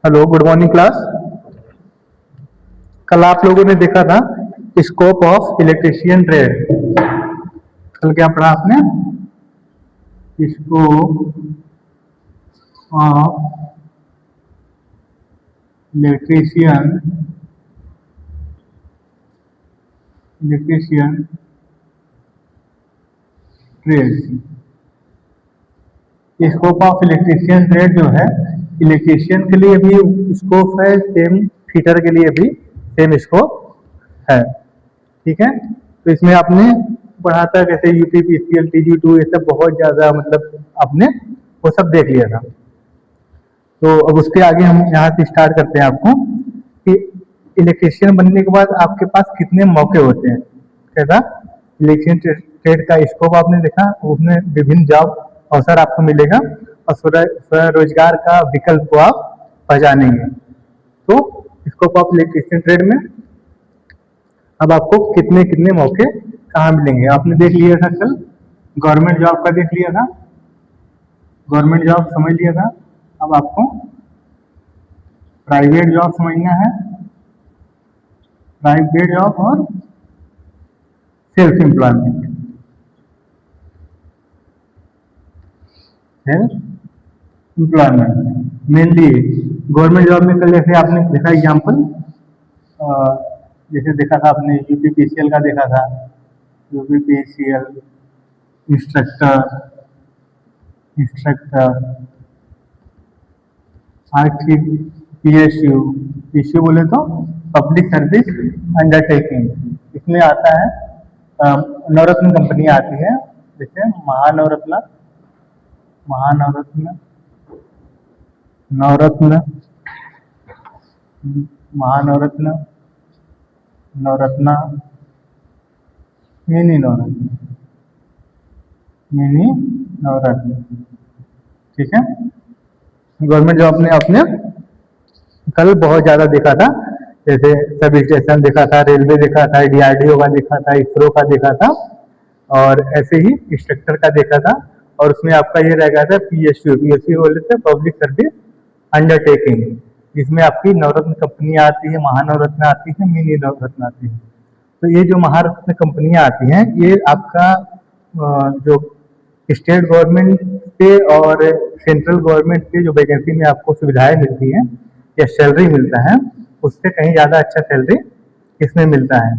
Hello, good morning class. कल आप लोगों ने देखा था स्कोप ऑफ इलेक्ट्रीशियन ट्रेड। कल क्या पढ़ा आपने? Scope of electrician electrician trade. Scope of electrician trade जो है, इलेक्ट्रीशियन के लिए भी स्कोप है, सेम फिटर के लिए भी सेम स्कोप है। ठीक है, तो इसमें आपने पढ़ा था कैसे यूपीपीसीएल TG2 ये सब बहुत ज्यादा, मतलब आपने वो सब देख लिया था। तो अब उसके आगे हम यहाँ से स्टार्ट करते हैं आपको कि इलेक्ट्रीशियन बनने के बाद आपके पास कितने मौके होते हैं। कैसा इलेक्ट्रीशियन ट्रेड का स्कोप आपने देखा, उसमें विभिन्न जॉब अवसर आपको मिलेगा और स्वरोजगार का विकल्प को आप पहचानेंगे। तो स्कोप ऑफ इलेक्ट्रीशियन ट्रेड में अब आपको कितने कितने मौके कहाँ मिलेंगे आपने देख लिया था कल। गवर्नमेंट जॉब का देख लिया था, गवर्नमेंट जॉब समझ लिया था। अब आपको प्राइवेट जॉब समझना है, प्राइवेट जॉब और self employment. Self employment mainly government job में कल जैसे आपने देखा एग्जाम्पल, जैसे देखा था आपने यूपीपीसीएल का देखा था, यूपीपीसीएल इंस्ट्रक्टर आर्थिक पीएसयू, पीएसयू बोले तो पब्लिक सर्विस अंडरटेकिंग। इसमें आता है नवरत्न कंपनी आती है, जैसे महानवरत्न महानवरत्न, नवरत्ना, मिनी नवरत्न। ठीक है, गवर्नमेंट जॉब ने आपने कल बहुत ज्यादा देखा था, जैसे सब स्टेशन देखा था, रेलवे देखा था, DRDO का देखा था, इसरो का देखा था, और ऐसे ही इंस्ट्रक्टर का देखा था। और उसमें आपका ये रह गया था पीएसयू बोले थे पब्लिक सर्विस अंडरटेकिंग, जिसमें आपकी नवरत्न कंपनी आती है, महानवरत्न आती है, मिनी नवरत्न आती है। तो ये जो महारत्न कंपनियां आती हैं, ये आपका जो स्टेट गवर्नमेंट पे और सेंट्रल गवर्नमेंट के जो वैकेंसी में आपको सुविधाएं मिलती हैं या सैलरी मिलता है, उससे कहीं ज़्यादा अच्छा सैलरी इसमें मिलता है,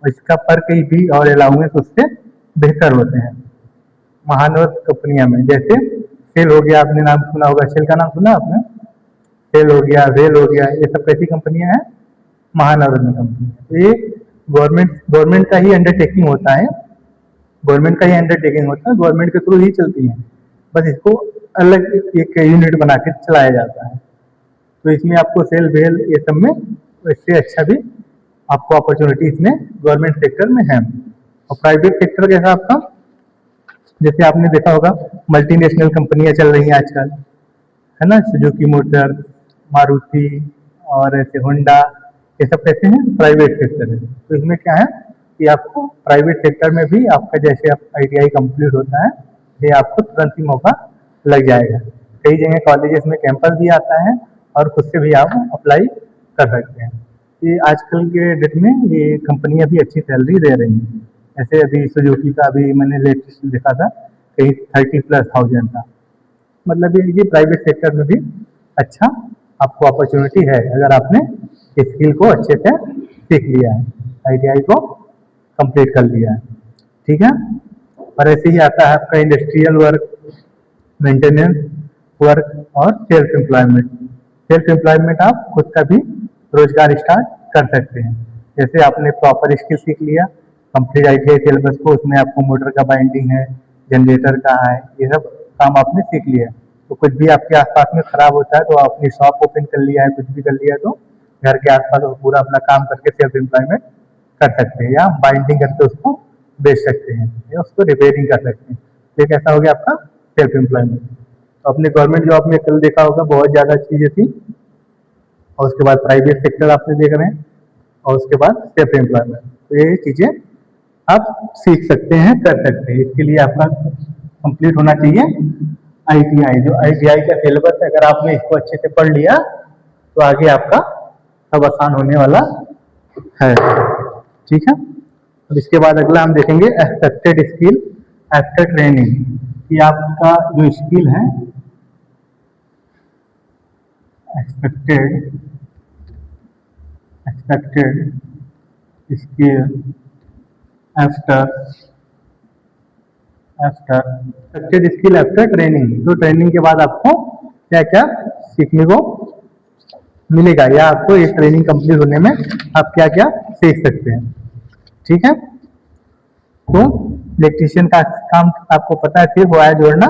और इसका पर कहीं भी और अलाउंस उससे बेहतर होते हैं महानवरत्न कंपनियां में। जैसे सेल हो गया, आपने नाम सुना होगा, सेल का नाम सुना आपने? सेल हो गया, वेल हो गया, ये सब कैसी कंपनियां हैं? महानवरत्न कंपनी। तो ये गवर्नमेंट का ही अंडरटेकिंग होता है, गवर्नमेंट का ही अंडरटेकिंग होता है, गवर्नमेंट के थ्रू ही चलती है, बस इसको अलग एक यूनिट बना के चलाया जाता है। तो इसमें आपको सेल वेल ये सब में इससे अच्छा भी आपको अपॉर्चुनिटी इसमें गवर्नमेंट सेक्टर में है। और प्राइवेट सेक्टर कैसा आपका, जैसे आपने देखा होगा मल्टीनेशनल कंपनियां चल रही हैं आजकल, है ना, सुजुकी मोटर, मारुति और ऐसे होंडा, ये सब कैसे हैं? प्राइवेट सेक्टर है। तो इसमें क्या है कि आपको प्राइवेट सेक्टर में भी आपका जैसे आप ITI कंप्लीट होता है, ये आपको तुरंत ही मौका लग जाएगा। कई जगह कॉलेजेस में कैंपस भी आता है और खुद से भी आप अप्लाई कर सकते हैं। ये आजकल के डेट में ये कंपनियां भी अच्छी सैलरी दे रही हैं। ऐसे अभी सुजुकी का अभी मैंने लेटेस्ट देखा था, कहीं 30,000+ था। मतलब ये प्राइवेट सेक्टर में भी अच्छा आपको अपॉर्चुनिटी है, अगर आपने स्किल को अच्छे से सीख लिया है, ITI को कंप्लीट कर लिया है। ठीक है, और ऐसे ही आता है आपका इंडस्ट्रियल वर्क, मेंटेनेंस वर्क और सेल्फ एम्प्लॉयमेंट। सेल्फ एम्प्लॉयमेंट आप खुद का भी रोजगार स्टार्ट कर सकते हैं। जैसे आपने प्रॉपर स्किल सीख लिया, कंप्लीट ITI सिलेबस को, उसमें आपको मोटर का बाइंडिंग है, जनरेटर का है, ये सब काम आपने सीख लिया। तो कुछ भी आपके आसपास में खराब होता है तो आप अपनी शॉप ओपन कर लिया है, कुछ भी कर लिया है, तो घर के आसपास पूरा अपना काम करके सेल्फ एम्प्लॉयमेंट कर सकते हैं, या बाइंडिंग करके उसको बेच सकते हैं, या उसको रिपेयरिंग कर सकते हैं। ये कैसा हो गया आपका सेल्फ एम्प्लॉयमेंट। तो अपने गवर्नमेंट जॉब में कल देखा होगा बहुत ज़्यादा चीज़ें थी, और उसके बाद प्राइवेट सेक्टर आपने देख रहे हैं, और उसके बाद सेल्फ एम्प्लॉयमेंट। तो ये चीज़ें आप सीख सकते हैं, कर सकते हैं। इसके लिए आपका कंप्लीट होना चाहिए ITI। जो ITI का सिलेबस है, अगर आपने इसको अच्छे से पढ़ लिया तो आगे आपका सब आसान होने वाला है। ठीक है, अब इसके बाद अगला हम देखेंगे एक्सपेक्टेड स्किल आफ्टर ट्रेनिंग, कि आपका जो स्किल है expected skill after expected skill after training, तो ट्रेनिंग के बाद आपको क्या क्या सीखने को मिलेगा, या आपको ये ट्रेनिंग कंप्लीट होने में आप क्या क्या सीख सकते हैं। ठीक है, तो इलेक्ट्रीशियन का काम आपको पता है सिर्फ वायर जोड़ना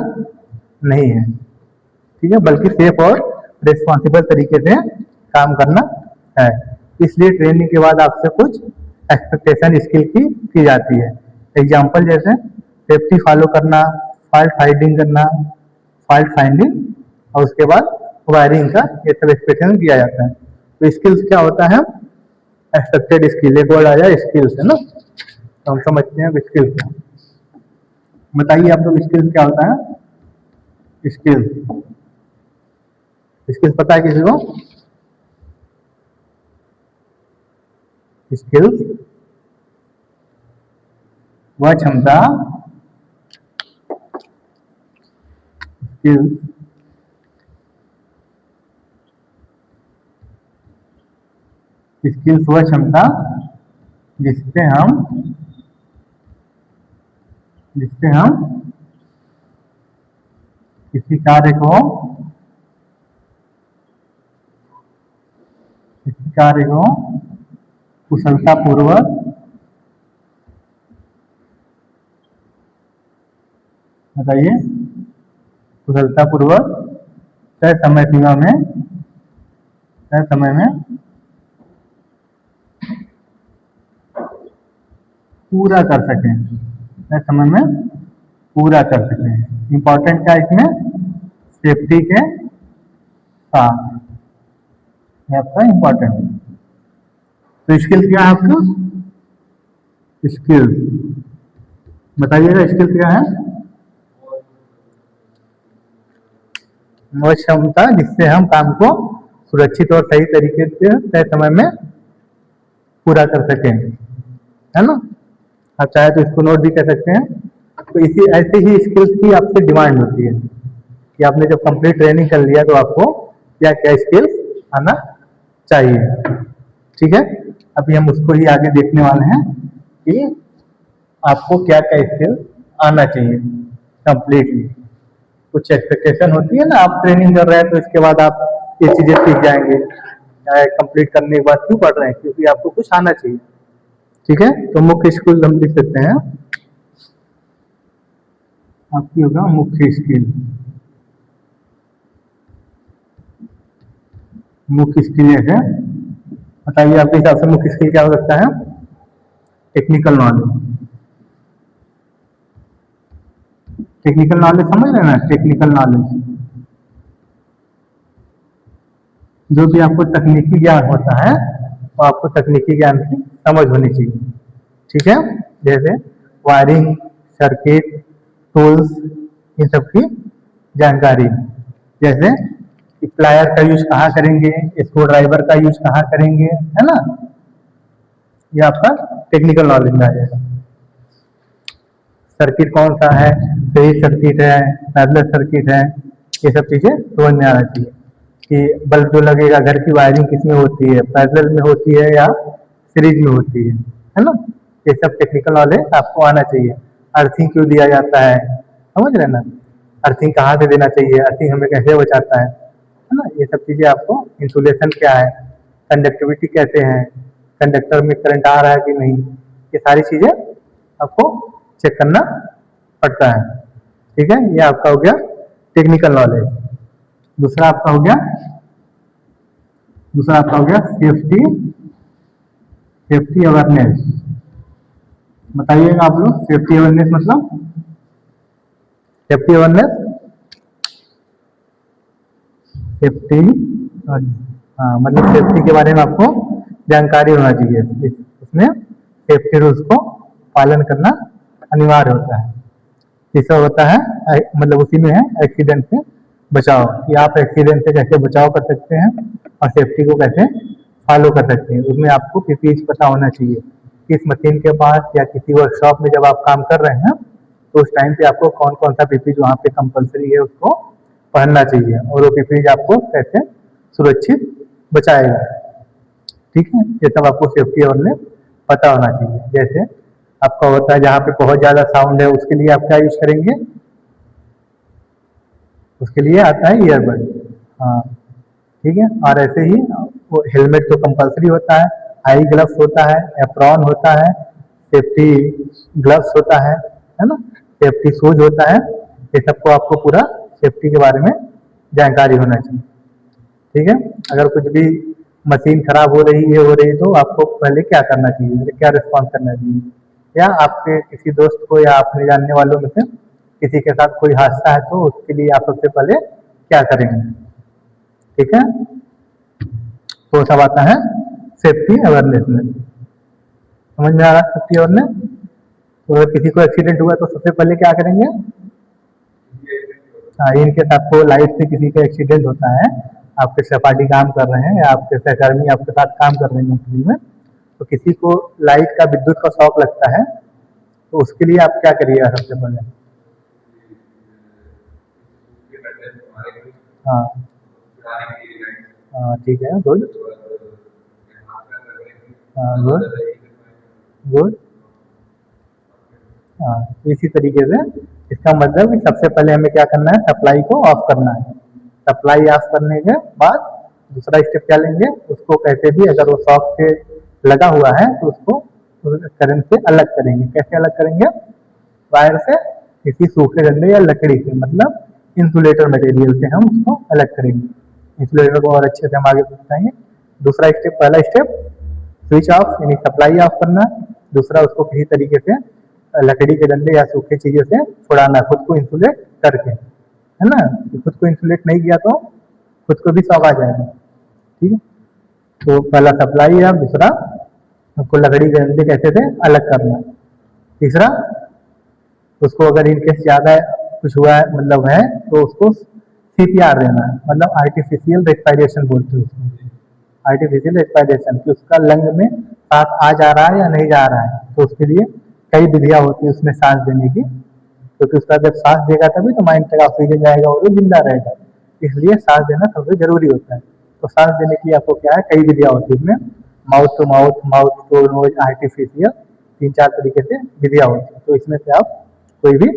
नहीं है, ठीक है, बल्कि सेफ और रिस्पॉन्सिबल तरीके से काम करना है। इसलिए ट्रेनिंग के बाद आपसे कुछ एक्सपेक्टेशन स्किल की जाती है। एग्जाम्पल जैसे सेफ्टी फॉलो करना, फॉल्ट फाइंडिंग और उसके बाद वायरिंग का, ये सब एक्सपेक्टेशन किया जाता है। तो स्किल्स क्या होता है, एक्सपेक्टेड स्किल, एक वर्ड आ जाए स्किल्स है ना, तो हम समझते हैं स्किल्स क्या। बताइए आप लोग स्किल्स क्या होता है। स्किल्स पता है किसी को? स्किल्स वह क्षमता, स्किल्स वह क्षमता जिससे हम किसी कार्य को कुशलतापूर्वक बताइए, कुशलतापूर्वक तय समय में पूरा कर सकें, इम्पोर्टेंट क्या इसमें, सेफ्टी के साथ, ये आपका इम्पोर्टेंट। तो स्किल्स क्या है आपका? स्किल्स बताइएगा, स्किल्स क्या है? वह क्षमता जिससे हम काम को सुरक्षित और सही तरीके से तय समय में पूरा कर सकें, है ना। आप चाहे तो इसको नोट भी कर सकते हैं। तो इसी ऐसे ही स्किल्स की आपसे डिमांड होती है कि आपने जब कंप्लीट ट्रेनिंग कर लिया तो आपको क्या क्या स्किल्स आना चाहिए। ठीक है, अभी हम उसको ही आगे देखने वाले हैं कि आपको क्या क्या स्किल आना चाहिए कंप्लीटली। कुछ एक्सपेक्टेशन होती है ना, आप ट्रेनिंग कर रहे हैं तो इसके बाद आप ये चीजें सीख जाएंगे, कंप्लीट करने के बाद क्यों पढ़ रहे हैं, क्योंकि आपको कुछ आना चाहिए। ठीक है, तो मुख्य स्किल हम लिख सकते हैं, आपकी होगा मुख्य स्किल। है, बताइए आपके हिसाब से मुख्य स्किल क्या हो सकता है? टेक्निकल नॉलेज समझ रहे हैं ना, टेक्निकल नॉलेज जो भी आपको तकनीकी ज्ञान होता है, तो आपको तकनीकी ज्ञान की समझ होनी चाहिए। ठीक है, जैसे वायरिंग, सर्किट, टूल्स, इन सब की जानकारी, जैसे प्लायर का यूज कहाँ करेंगे, स्क्रू ड्राइवर का यूज कहाँ करेंगे, है ना, ये आपका टेक्निकल नॉलेज में आ जाएगा। सर्किट कौन सा है, सीरीज सर्किट है, पैरेलल सर्किट है, ये सब चीजें समझ में आना चाहिए कि बल्ब जो लगेगा घर की वायरिंग किस में होती है, पैरेलल में होती है या सीरीज में होती है ना, ये सब टेक्निकल नॉलेज आपको आना चाहिए। अर्थिंग क्यों दिया जाता है, समझ रहे ना, अर्थिंग कहाँ से देना चाहिए, अर्थिंग हमें कैसे बचाता है ना, ये सब चीजें आपको, इंसुलेशन क्या है, कंडक्टिविटी कैसे है, कंडक्टर में करंट आ रहा है कि नहीं, ये सारी चीजें आपको चेक करना पड़ता है। ठीक है, ये आपका हो गया टेक्निकल नॉलेज। दूसरा आपका हो गया सेफ्टी अवेयरनेस। बताइएगा आप लोग, सेफ्टी अवेयरनेस मतलब, मतलब सेफ्टी के बारे में आपको जानकारी होना चाहिए, उसमें सेफ्टी रूल्स को पालन करना अनिवार्य होता है। तीसरा होता है, मतलब उसी में है, एक्सीडेंट से बचाव, कि आप एक्सीडेंट से कैसे बचाव कर सकते हैं और सेफ्टी को कैसे फॉलो कर सकते हैं। उसमें आपको पीपीई पता होना चाहिए। किस मशीन के पास या किसी वर्कशॉप में जब आप काम कर रहे हैं तो उस टाइम पे आपको कौन कौन सा पीपीई वहाँ पे कंपलसरी है उसको पहनना चाहिए, और वो पीपीई आपको कैसे सुरक्षित बचाएगा। ठीक है, ये सब आपको सेफ्टी अवेयरनेस पता होना चाहिए। जैसे आपका होता है जहाँ पे बहुत ज़्यादा साउंड है उसके लिए आप क्या यूज करेंगे, उसके लिए आता है ईयरबड। हाँ ठीक है, और ऐसे ही वो हेलमेट तो कंपलसरी होता है, आई ग्लव्स होता है, एप्रॉन होता है, सेफ्टी ग्लव्स होता है ना, सेफ्टी शूज होता है। ये सबको आपको पूरा सेफ्टी के बारे में जानकारी होना चाहिए। ठीक है, अगर कुछ भी मशीन खराब हो रही तो आपको पहले क्या करना चाहिए, क्या रिस्पॉन्स करना चाहिए, या आपके किसी दोस्त को या अपने जानने वालों में से किसी के साथ कोई हादसा है तो उसके लिए आप सबसे पहले क्या करेंगे। ठीक है, तो सब आता है सेफ्टी अवेयरनेस में। समझ में आ रहा है सेफ्टी अवेयरनेस? तो अगर किसी को एक्सीडेंट हुआ तो सबसे पहले क्या करेंगे, हाँ इनके साथ को लाइफ से किसी का एक्सीडेंट होता है, आपके सहपाठी काम कर रहे हैं या आपके सहकर्मी आपके साथ काम कर रहे हैं कंपनी में, तो किसी को लाइट का विद्युत का शॉक लगता है तो उसके लिए आप क्या करिएगा सबसे पहले। हाँ हाँ ठीक है, गुड गुड गुड। हाँ इसी तरीके से इसका मतलब कि सबसे पहले हमें क्या करना है, सप्लाई को ऑफ करना है। सप्लाई ऑफ करने के बाद दूसरा स्टेप क्या लेंगे, उसको कैसे भी अगर वो शॉक से लगा हुआ है तो उसको करंट से अलग करेंगे। कैसे अलग करेंगे, वायर से किसी सूखे डंडे या लकड़ी से, मतलब इंसुलेटर मटेरियल से हम उसको अलग करेंगे। इंसुलेटर को और अच्छे से हम आगे बताएंगे। दूसरा स्टेप, पहला स्टेप स्विच ऑफ यानी सप्लाई ऑफ करना, दूसरा उसको किसी तरीके से लकड़ी के डंडे या सूखे चीजों से छुड़ाना खुद को इंसुलेट करके, है ना। खुद को इंसुलेट नहीं किया तो खुद को भी शॉक आ जाएगा। ठीक है, तो पहला सप्लाई है, दूसरा उसको लकड़ी के डंडे कैसे से अलग करना, तीसरा उसको अगर इनकेस ज्यादा कुछ हुआ है मतलब है तो उसको सीपीआर देना है, मतलब आर्टिफिशियल रेस्पिरेशन बोलते हैं उसको, आर्टिफिशियल रेस्पिरेशन, कि उसका लंग में सांस आ जा रहा है या नहीं जा रहा है। तो उसके लिए कई विधियां होती है उसमें सांस देने की, क्योंकि उसका जब सांस देगा तभी तो माइंड तक ऑक्सीजन जाएगा और वो जिंदा रहेगा, इसलिए सांस देना सबसे जरूरी होता है। तो सांस देने के लिए आपको क्या है, कई विधियां होती है उसमें, mouth to mouth, mouth to nose, artificial, 3-4 तरीके से विधियां होती है। तो इसमें से आप कोई भी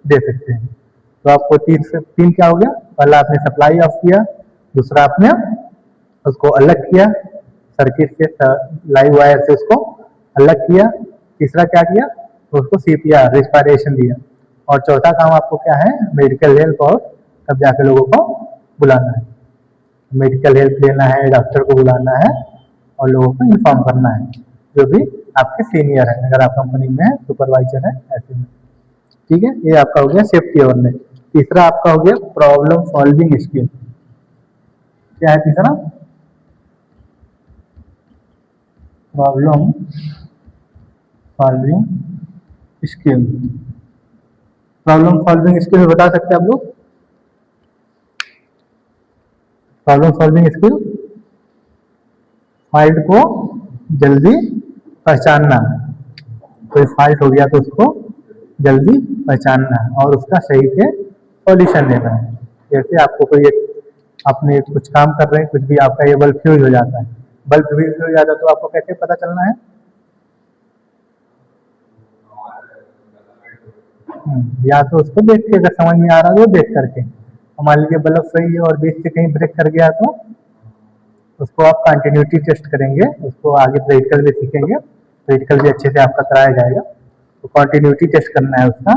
दे सकते हैं। तो आपको तीन क्या हो गया, पहला आपने सप्लाई ऑफ किया, दूसरा आपने उसको अलग किया सर्किट से, लाइव वायर से उसको अलग किया, तीसरा क्या किया, उसको सीपीआर रेस्पिरेशन दिया, और चौथा काम आपको क्या है, मेडिकल हेल्प और तब जाके लोगों को बुलाना है। मेडिकल हेल्प लेना है, डॉक्टर को बुलाना है और लोगों को इन्फॉर्म करना है, जो भी आपके सीनियर है, अगर आप कंपनी में है, सुपरवाइजर है, ऐसे में। ठीक है, ये आपका हो गया सेफ्टी अवेयरनेस। तीसरा आपका हो गया प्रॉब्लम सॉल्विंग स्किल। क्या है तीसरा, problem solving skill. Problem solving skill बता सकते हैं आप लोग, प्रॉब्लम सॉल्विंग स्किल, फॉल्ट को जल्दी पहचानना, कोई फॉल्ट हो गया तो उसको जल्दी पहचानना और उसका सही से सॉल्यूशन देना है। जैसे आपको कोई अपने कुछ काम कर रहे हैं, कुछ भी आपका ये बल्ब फ्यूज हो जाता है, बल्ब फ्यूज हो जाता है तो आपको कैसे पता चलना है, या तो उसको देख के अगर समझ में आ रहा है तो देख करके, मान लीजिए बल्ब सही है और बीच से कहीं ब्रेक कर गया तो उसको आप कंटिन्यूटी टेस्ट करेंगे, उसको आगे प्रैक्टिकल भी सीखेंगे, प्रैक्टिकल भी अच्छे से आपका कराया जाएगा। तो कंटिन्यूटी टेस्ट करना है उसका,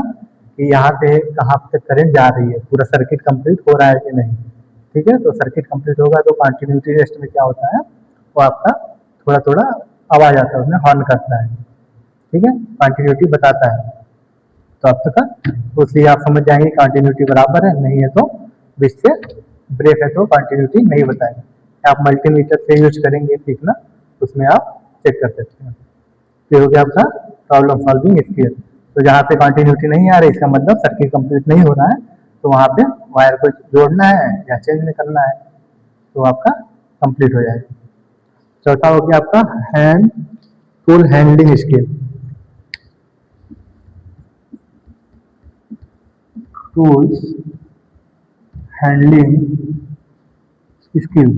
कि यहाँ से कहाँ तक करंट जा रही है, पूरा सर्किट कंप्लीट हो रहा है कि नहीं। ठीक है, तो सर्किट कंप्लीट होगा तो कंटिन्यूटी टेस्ट में क्या होता है, वो आपका थोड़ा थोड़ा आवाज आता है, उसमें हॉर्न करता है। ठीक है, कंटिन्यूटी बताता है, तो अब तक तो इसलिए आप समझ जाएंगे कंटिन्यूटी बराबर है, नहीं है तो बीच से ब्रेक है तो कंटिन्यूटी नहीं बताएगा। आप मल्टीमीटर से यूज करेंगे सीखना, उसमें आप चेक कर सकते हैं। ये हो गया आपका प्रॉब्लम सॉल्विंग स्किल। तो जहाँ पे कंटिन्यूटी नहीं आ रही इसका मतलब सर्किट कंप्लीट नहीं हो रहा है, तो वहाँ पे वायर को जोड़ना है या चेंज करना है तो आपका कंप्लीट हो जाएगा। चौथा हो गया आपका hand tool handling skill. Tools handling skill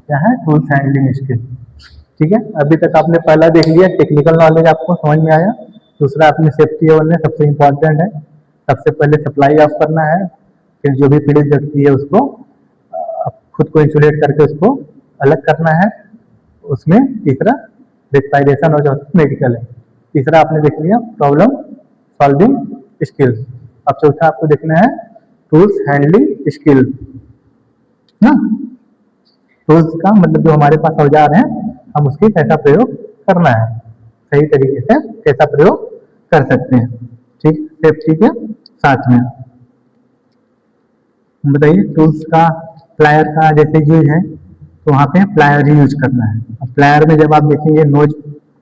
क्या है? Tools handling skill. ठीक है, अभी तक आपने पहला देख लिया, टेक्निकल नॉलेज आपको समझ में आया। दूसरा अपनी सेफ्टी अवेयरनेस सबसे इम्पोर्टेंट है। सबसे पहले सप्लाई ऑफ करना है, फिर जो भी पीड़ित व्यक्ति है उसको खुद को इंसुलेट करके उसको अलग करना है। उसमें तीसरा रेस्पिरेशन और चौथा मेडिकल है। तीसरा आपने देख लिया प्रॉब्लम सॉल्विंग स्किल्स। अब चौथा आपको देखना है टूल्स हैंडलिंग स्किल ना। टूल्स का मतलब जो हमारे पास औजार हैं हम उसकी कैसा प्रयोग करना है, सही तरीके से कैसा प्रयोग कर सकते हैं। ठीक, सेफ्टी के साथ में बताइए टूल्स का प्लायर का जैसे यूज है तो वहाँ पे प्लायर ही यूज करना है। अब प्लायर में जब आप देखेंगे नोज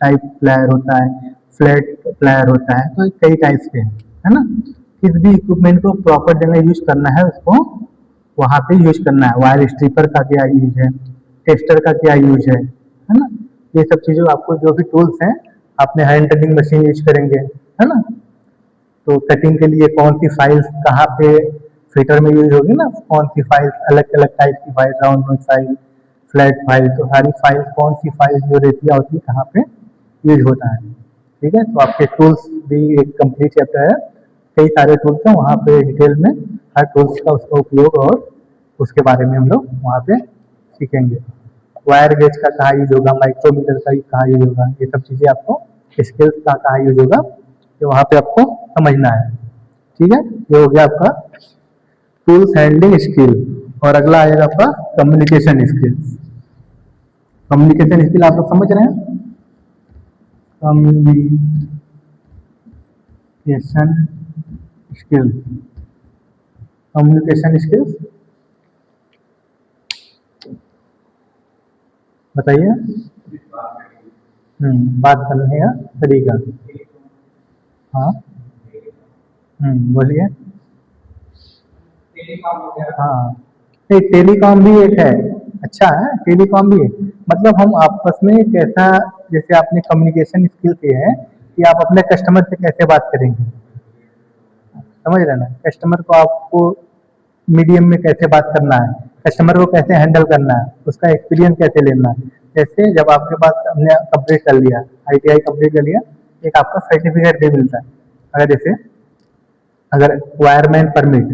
टाइप प्लायर होता है, फ्लैट प्लायर होता है, तो कई टाइप्स के हैं, है ना। किस भी इक्विपमेंट को प्रॉपर जगह यूज करना है उसको वहाँ पे यूज करना है। वायर स्ट्रिपर का क्या यूज है, टेस्टर का क्या यूज है ना। ये सब चीज़ों आपको जो भी टूल्स हैं आपने हैंड कटिंग मशीन यूज करेंगे, है ना। तो कटिंग के लिए कौन सी फाइल्स कहाँ पे फिटर में यूज होगी ना, कौन सी फाइल्स, अलग अलग टाइप की फाइल, राउंड नोच फाइल, फ्लैट फाइल, तो सारी फाइल कौन सी फाइल जो रहती है होती है कहाँ पे यूज होता है। ठीक है, तो आपके टूल्स भी एक कंप्लीट चैप्टर है, कई सारे टूल्स हैं वहाँ पे डिटेल में हर टूल्स का उसका उपयोग और उसके बारे में हम लोग वहाँ पे सीखेंगे। वायर गेज का कहाँ यूज होगा, माइक्रोमीटर का कहाँ यूज होगा, ये सब चीज़ें आपको स्किल्स का कहाँ यूज होगा तो वहाँ पे आपको समझना है। ठीक है, ये हो गया आपका टूल्स हैंडलिंग स्किल। और अगला आएगा आपका कम्युनिकेशन स्किल्स। कम्युनिकेशन स्किल आप लोग समझ रहे हैं, कम्युनिकेशन स्किल, कम्युनिकेशन स्किल्स बताइए। बात करने का तरीका। हाँ, बोलिए। हाँ, टेलीकॉम भी एक है, अच्छा है, टेलीकॉम भी है। मतलब हम आपस में कैसा, जैसे आपने कम्युनिकेशन स्किल किए हैं कि आप अपने कस्टमर से कैसे बात करेंगे, समझ रहे ना। कस्टमर को आपको मीडियम में कैसे बात करना है, कस्टमर को कैसे हैंडल करना है, उसका एक्सपीरियंस कैसे लेना है। जैसे जब आपके पास हमने कंप्लीट कर लिया, ITI कंप्लीट कर लिया, एक आपका सर्टिफिकेट भी मिलता है। अगर जैसे अगर वायरमैन परमिट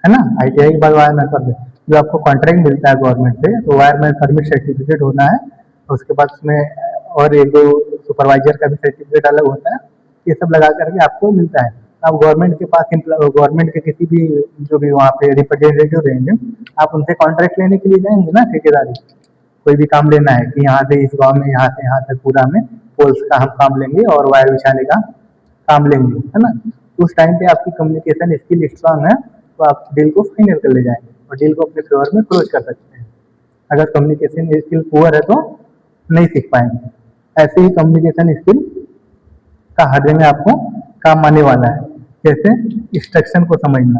है ना, ITI के बाद वायरमैन परमिट जो आपको कॉन्ट्रैक्ट मिलता है गवर्नमेंट से, तो वायरमैन परमिट सर्टिफिकेट होना है। उसके बाद उसमें और एक दो सुपरवाइजर का भी सर्टिफिकेट अलग होता है। ये सब लगा करके आपको मिलता है। आप गवर्नमेंट के पास, गवर्नमेंट के किसी भी जो भी वहाँ पे रिप्रेजेंटेटिव रहेंगे, आप उनसे कॉन्ट्रैक्ट लेने के लिए जाएंगे ना, ठेकेदारी कोई भी काम लेना है कि यहाँ से इस गांव में यहाँ से यहाँ तक पूरा में पोल्स का हम काम लेंगे और वायर बिछाने का काम लेंगे, है ना। उस टाइम पे आपकी कम्युनिकेशन स्किल स्ट्रांग है तो आप डील को फाइनल कर ले जाएंगे और डील को अपने फेवर में क्लोज कर सकते हैं। अगर कम्युनिकेशन स्किल पुअर है तो नहीं सीख पाएंगे। ऐसे ही कम्युनिकेशन स्किल का हर जगह आपको काम आने वाला है। जैसे इंस्ट्रक्शन को समझना,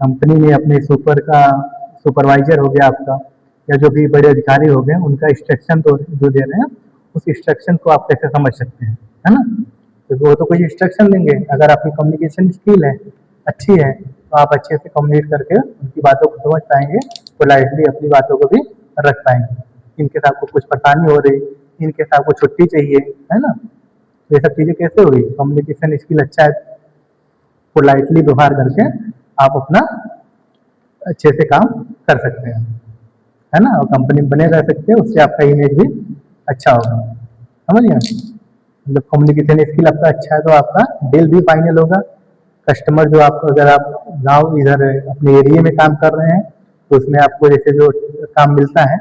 कंपनी में अपने सुपरवाइजर हो गया आपका, या जो भी बड़े अधिकारी हो गए, उनका इंस्ट्रक्शन तो जो दे रहे हैं उस इंस्ट्रक्शन को आप कैसे समझ सकते हैं, है ना। क्योंकि वो तो कोई इंस्ट्रक्शन देंगे, अगर आपकी कम्युनिकेशन स्किल है, अच्छी है, तो आप अच्छे से कम्युनिकेट करके उनकी बातों को समझ पाएंगे, पोलाइटली अपनी बातों को भी रख पाएंगे। इनके साथ आपको कुछ परेशानी हो रही, इनके साथ आपको छुट्टी चाहिए, है ना, ये सब चीज़ें कैसे होगी, कम्युनिकेशन स्किल अच्छा है, पोलाइटली व्यवहार करके आप अपना अच्छे से काम कर सकते हैं, है ना, और कंपनी में बने रह सकते हैं, उससे आपका इमेज भी अच्छा होगा। समझिए, मतलब कम्युनिकेशन स्किल आपका अच्छा है तो आपका डील भी फाइनल होगा। कस्टमर जो आपको, अगर आप गांव इधर अपने एरिया में काम कर रहे हैं तो उसमें आपको जैसे जो काम मिलता है,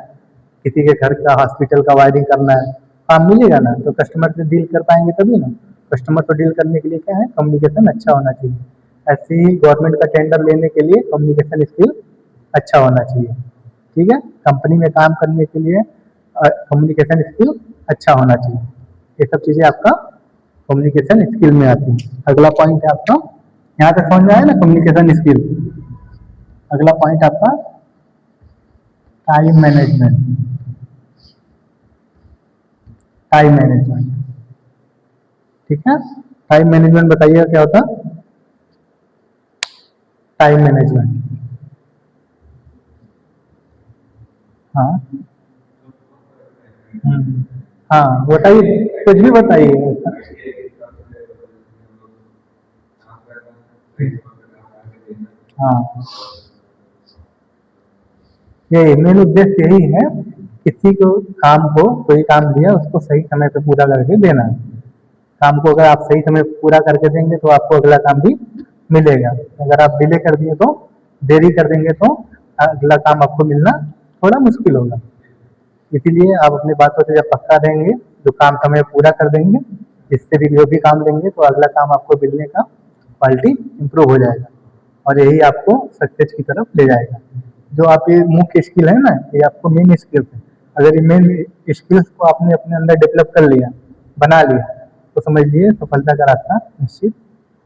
किसी के घर का, हॉस्पिटल का वायरिंग करना है, काम मिलेगा ना, तो कस्टमर से डील कर पाएंगे तभी ना। कस्टमर को डील करने के लिए क्या है, कम्युनिकेशन अच्छा होना चाहिए। ऐसे ही गवर्नमेंट का टेंडर लेने के लिए कम्युनिकेशन स्किल अच्छा होना चाहिए। ठीक है, कंपनी में काम करने के लिए कम्युनिकेशन स्किल अच्छा होना चाहिए। ये सब चीज़ें आपका कम्युनिकेशन स्किल में आती हैं। अगला पॉइंट है आपका यहाँ तक समझ में आया ना कम्युनिकेशन स्किल। अगला पॉइंट आपका टाइम मैनेजमेंट। टाइम मैनेजमेंट, ठीक है। टाइम मैनेजमेंट बताइएगा क्या होता है टाइम मैनेजमेंट। हाँ हाँ बताइए, कुछ भी बताइए। हाँ, ये मेन उद्देश्य यही है, किसी को काम को कोई काम दिया उसको सही समय पे पूरा करके देना है। काम को अगर आप सही समय पे पूरा करके देंगे तो आपको अगला काम भी मिलेगा। अगर आप डिले कर दिए तो, देरी कर देंगे तो अगला काम आपको मिलना थोड़ा मुश्किल होगा। इसीलिए आप अपनी बातों से जब पक्का रहेंगे, जो काम समय पे पूरा कर देंगे, जिससे भी जो भी काम लेंगे तो अगला काम आपको मिलने का क्वालिटी इम्प्रूव हो जाएगा और यही आपको सक्सेस की तरफ ले जाएगा। जो आप ये मुख्य स्किल है ना, ये आपको मेन स्किल्स है। अगर ये मेन स्किल्स को आपने अपने अंदर डेवलप कर लिया, बना लिया, तो समझ लिए सफलता का रास्ता निश्चित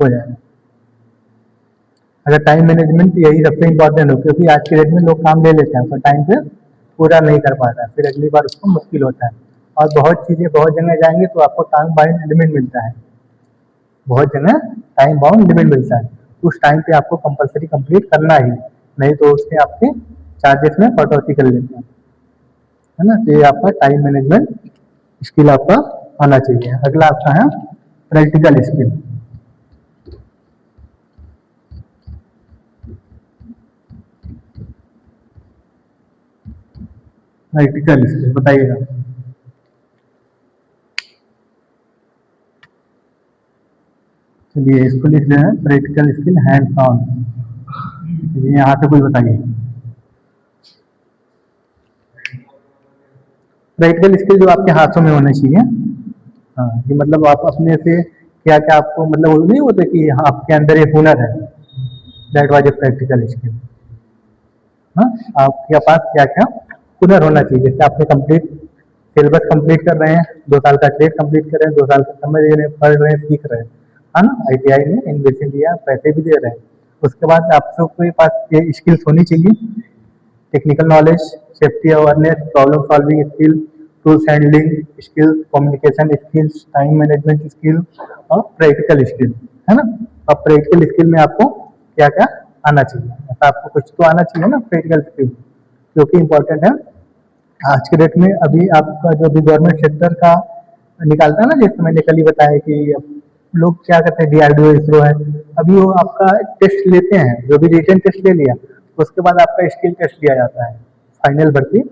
हो जाएगा। अगर टाइम मैनेजमेंट यही सबसे इम्पोर्टेंट हो, क्योंकि आज के डेट में लोग काम ले लेते हैं पर टाइम पे पूरा नहीं कर पाता है, फिर अगली बार उसको मुश्किल होता है। और बहुत चीज़ें, बहुत जगह जाएंगे तो आपको टाइम बाउंड लिमिट मिलता है, बहुत जगह टाइम बाउंड लिमिट मिलता है। उस टाइम पे आपको कंपलसरी कंप्लीट करना ही, नहीं तो उससे आपके चार्जेस में कटौती कर लेते हैं, है ना। तो ये आपका टाइम मैनेजमेंट स्किल आपका आना चाहिए। अगला आपका है प्रैक्टिकल स्किल। प्रैक्टिकल स्किल बताइएगा। चलिए इसको लिख रहे हैं, प्रैक्टिकल स्किल हैंड्स ऑन। चलिए यहाँ से कोई बताइए। प्रैक्टिकल स्किल जो आपके हाथों में होना चाहिए। हाँ, कि मतलब आप अपने से क्या क्या आपको, मतलब वो नहीं होता कि हाँ आपके अंदर एक हुनर है, that was a practical skill. हाँ, आपके पास क्या क्या हुनर होना चाहिए। जैसे आपने कंप्लीट सिलेबस कंप्लीट कर रहे हैं, 2 साल का ट्रेड कंप्लीट कर रहे हैं, 2 साल का समझ रहे हैं, पढ़ रहे हैं, सीख रहे हैं, है ना। ITI में इन्वेस्टमेंट दिया, पैसे भी दे रहे हैं। उसके बाद आप सबके पास ये स्किल्स होनी चाहिए, technical knowledge, safety awareness, problem solving skill, tools handling skill, communication skills, time management skill और प्रैक्टिकल स्किल, है ना। अब प्रैक्टिकल स्किल में आपको क्या क्या आना चाहिए, ऐसा आपको कुछ तो आना चाहिए ना प्रैक्टिकल स्किल, जो कि इम्पोर्टेंट है आज के डेट में। अभी आपका जो भी गवर्नमेंट सेक्टर का निकालता है ना, जैसे मैंने कल ही बताया कि लोग क्या करते हैं, DRDO, इसरो है, अभी वो आपका टेस्ट लेते हैं, जो भी रिटन टेस्ट ले लिया उसके बाद आपका स्किल टेस्ट लिया जाता है, फाइनल भर्ती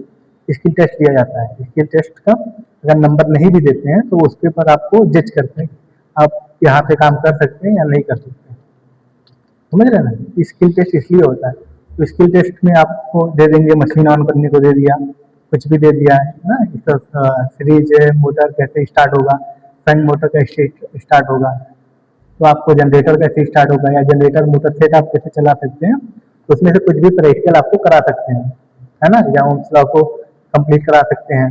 स्किल टेस्ट लिया जाता है। स्किल टेस्ट का अगर नंबर नहीं भी देते हैं तो उसके ऊपर आपको जज करते हैं आप यहाँ पे काम कर सकते हैं या नहीं कर सकते, समझ रहे हैं ना। स्किल टेस्ट इसलिए होता है, तो स्किल टेस्ट में आपको दे देंगे, मशीन ऑन करने को दे दिया, कुछ भी दे दिया है ना, इसका सीरीज मोटर कैसे स्टार्ट होगा, फ्रंट मोटर कैसे स्टार्ट होगा, तो आपको जनरेटर कैसे स्टार्ट होगा, या जनरेटर मोटर सेट आप कैसे चला सकते हैं, तो उसमें से कुछ भी प्रैक्टिकल आपको करा सकते हैं, है ना। या ओम्स लॉ को कंप्लीट करा सकते हैं,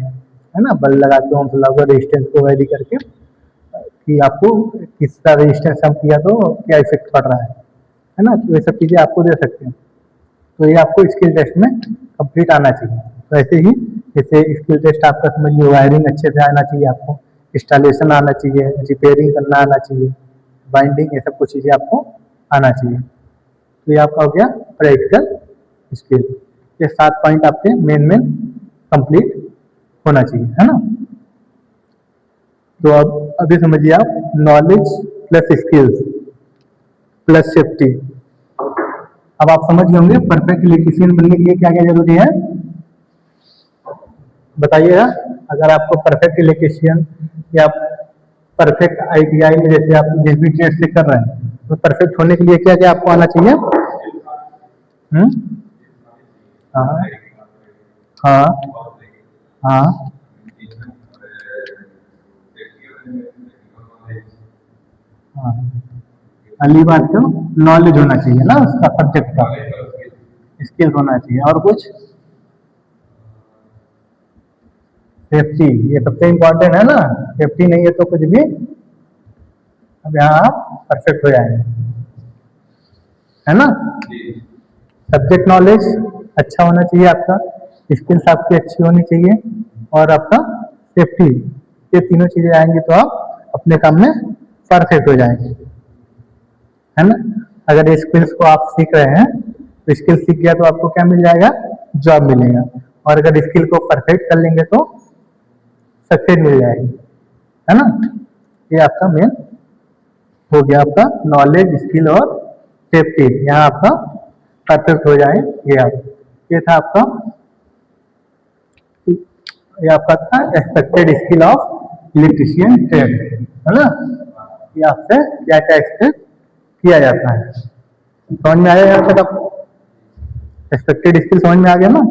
है ना, बल लगा के ओम्स लॉ को रेजिस्टेंस को वैरी करके कि आपको किसका रेजिस्टेंस कम किया तो क्या इफेक्ट पड़ रहा है ना। तो ये सब चीज़ें आपको दे सकते हैं, तो ये आपको स्किल टेस्ट में कंप्लीट आना चाहिए। तो ऐसे ही जैसे स्किल टेस्ट आपका समझिए, वायरिंग अच्छे से आना चाहिए आपको, इंस्टॉलेशन आना चाहिए, रिपेयरिंग करना आना चाहिए, बाइंडिंग, ये सब कुछ चीज़ें आपको आना चाहिए। तो ये आपका हो गया प्रैक्टिकल स्किल। ये 7 पॉइंट आपके मेन मेन कंप्लीट होना चाहिए, है ना। तो अब अभी समझिए आप, knowledge plus skills plus safety. अब आप समझ गए होंगे परफेक्ट इलेक्ट्रीशियन बनने के लिए क्या क्या जरूरी है, बताइएगा। अगर आपको परफेक्ट इलेक्ट्रीशियन या परफेक्ट ITI में जैसे आप जिस भी ट्रेड से कर रहे हैं, तो परफेक्ट होने के लिए क्या क्या आपको आना चाहिए। हाँ हाँ हाँ हाँ, पहली बात तो नॉलेज होना चाहिए ना उसका, सब्जेक्ट का स्किल होना चाहिए, और कुछ सेफ्टी, ये सबसे इम्पोर्टेंट है ना। सेफ्टी नहीं है तो कुछ भी, अब यहाँ आप परफेक्ट हो जाएंगे। है ना। सब्जेक्ट नॉलेज अच्छा होना चाहिए आपका, स्किल्स आपकी अच्छी होनी चाहिए, और आपका सेफ्टी, ये तीनों चीजें आएंगी तो आप अपने काम में परफेक्ट हो जाएंगे, है ना। अगर ये स्किल्स को आप सीख रहे हैं तो स्किल सीख गया तो आपको क्या मिल जाएगा, जॉब मिलेगा, और अगर स्किल को परफेक्ट कर लेंगे तो सक्सेस मिल जाएगी, है ना। ये आपका मेन हो गया, आपका नॉलेज, स्किल और सेफ्टी यहाँ आपका परफेक्ट हो जाएंगे आप। ये था आपका, ये आपका था expected skill of electrician trade, है ना। ये आपसे क्या क्या एक्सपेक्ट किया जाता है, समझ में आया यहाँ तक आपको? एक्सपेक्टेड स्किल समझ में आ गया ना,